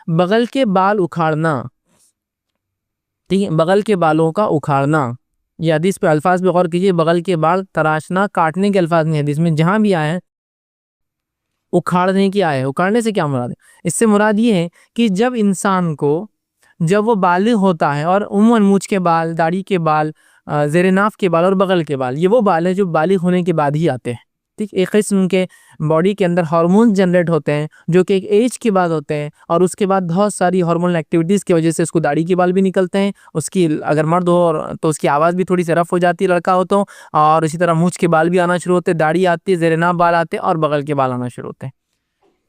बगल के बाल उखाड़ना, ठीक है, बगल के बालों का उखाड़ना, ये हदीस पे अल्फाज पे गौर कीजिए। बगल के बाल तराशना, काटने के अल्फाज नहीं हदीस में, जहां भी आए हैं उखाड़ने की आए हैं। उखाड़ने से क्या मुराद है? इससे मुराद ये है कि जब इंसान को, जब वो बालिग होता है, और उम्मन मूछ के बाल, दाढ़ी के बाल, ज़ेरे नाफ के बाल और बगल के बाल, ये वो बाल है जो बालिग होने के बाद ही आते हैं। ठीक, एक किस्म के बॉडी के अंदर हार्मोन जनरेट होते हैं जो कि एक एज के बाद होते हैं, और उसके बाद बहुत सारी हार्मोनल एक्टिविटीज़ की वजह से उसको दाढ़ी के बाल भी निकलते हैं। उसकी अगर मर्द हो तो उसकी आवाज़ भी थोड़ी सी रफ हो जाती है, लड़का हो तो। और इसी तरह मूछ के बाल भी आना शुरू होते हैं, दाढ़ी आती है, ज़ेरे नाफ बाल आते हैं और बगल के बाल आना शुरू होते हैं।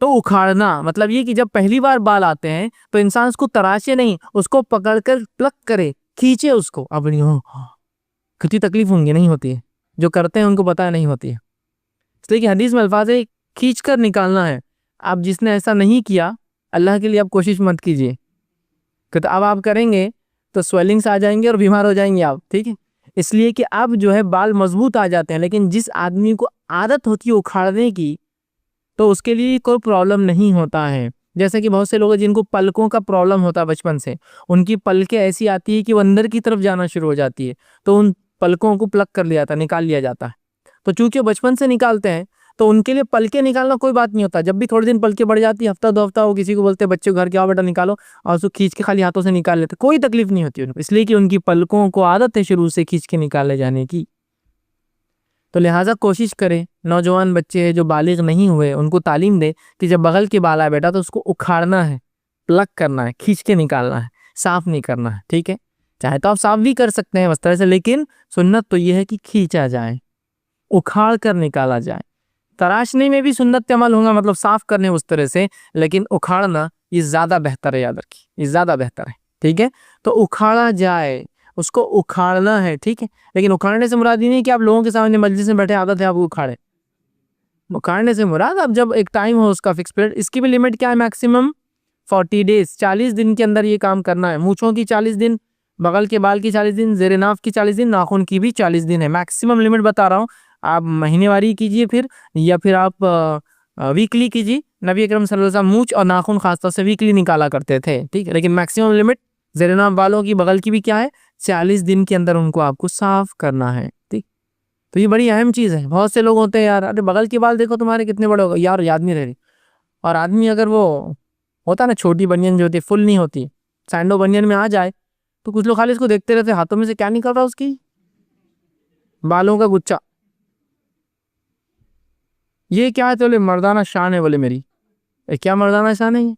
तो उखाड़ना मतलब ये कि जब पहली बार बाल आते हैं तो इंसान उसको तराशे नहीं, उसको पकड़कर प्लक करे, खींचे उसको अपनी हो। कितनी तकलीफ होंगी, नहीं होती है, जो करते हैं उनको पता है नहीं होती है। इसलिए कि हदीस में अल्फाज है खींच कर निकालना है। आप जिसने ऐसा नहीं किया, अल्लाह के लिए आप कोशिश मत कीजिए, तो अब आप करेंगे तो स्वेलिंग्स आ जाएंगे और बीमार हो जाएंगे आप। ठीक है, इसलिए कि अब जो है बाल मजबूत आ जाते हैं, लेकिन जिस आदमी को आदत होती है उखाड़ने की तो उसके लिए कोई प्रॉब्लम नहीं होता है। जैसे कि बहुत से लोग हैं जिनको पलकों का प्रॉब्लम होता है बचपन से, उनकी पलकें ऐसी आती है कि वो अंदर की तरफ जाना शुरू हो जाती है, तो उन पलकों को प्लग कर लिया जाता है, निकाल लिया जाता है। तो चूंकि बचपन से निकालते हैं तो उनके लिए पलके निकालना कोई बात नहीं होता। जब भी थोड़े दिन पलके बढ़ जाती है, हफ्ता 2 हफ्ता, वो किसी को बोलते हैं बच्चे को घर के आओ बेटा निकालो, और उसको खींच के खाली हाथों से निकाल लेते, कोई तकलीफ नहीं होती उनको, इसलिए कि उनकी पलकों को आदत है शुरू से खींच के निकाले जाने की। तो लिहाजा कोशिश करें, नौजवान बच्चे हैं जो बालिग नहीं हुए, उनको तालीम दे कि जब बगल के बाल आए बेटा तो उसको उखाड़ना है, प्लग करना है, खींच के निकालना है, साफ नहीं करना है। ठीक है, चाहे तो आप साफ भी कर सकते हैं उस तरह से, लेकिन सुन्नत तो यह है कि खींचा जाए, उखाड़ कर निकाला जाए। तराशने में भी सुन्नत अमल होगा, मतलब साफ करने उस तरह से, लेकिन उखाड़ना ये ज्यादा बेहतर है, याद रखिए ये ज्यादा बेहतर है। ठीक है, तो उखाड़ा जाए, उसको उखाड़ना है। ठीक है, लेकिन उखाड़ने से मुराद ये नहीं कि आप लोगों के सामने मजलिस में बैठे आदत है आप उखाड़े। उखाड़ने से मुराद अब जब एक टाइम हो उसका फिक्स पीरियड, इसकी भी लिमिट क्या है, मैक्सिमम 40 डेज, 40 दिन के अंदर ये काम करना है। मूछों की 40 दिन, बगल के बाल की 40 दिन, जेरे नाफ की 40 दिन, नाखून की भी 40 दिन है। मैक्सिमम लिमिट बता रहा हूँ, आप महीनेवारी कीजिए फिर, या फिर आप वीकली कीजिए। नबी अकरम सल्लल्लाहु अलैहि वसल्लम मूछ और नाखून खासतौर से वीकली निकाला करते थे। ठीक है, लेकिन मैक्सिमम लिमिट जेरे नाफ बालों की, बगल की भी क्या है, 40 दिन के अंदर उनको आपको साफ करना है। ठीक, तो ये बड़ी अहम चीज़ है। बहुत से लोग होते हैं यार, अरे बगल के बाल देखो तुम्हारे कितने बड़े हो गए यार, याद नहीं रह रही। और आदमी अगर वो होता ना छोटी बनियन जो होती है, फुल नहीं होती, सैंडो बनियन में आ जाए, तो कुछ लोग खाली इसको देखते रहते, हाथों में से क्या निकल रहा है उसकी, बालों का गुच्छा। ये क्या है? तो बोले मर्दाना शान है, बोले मेरी। क्या मर्दाना शान है ये?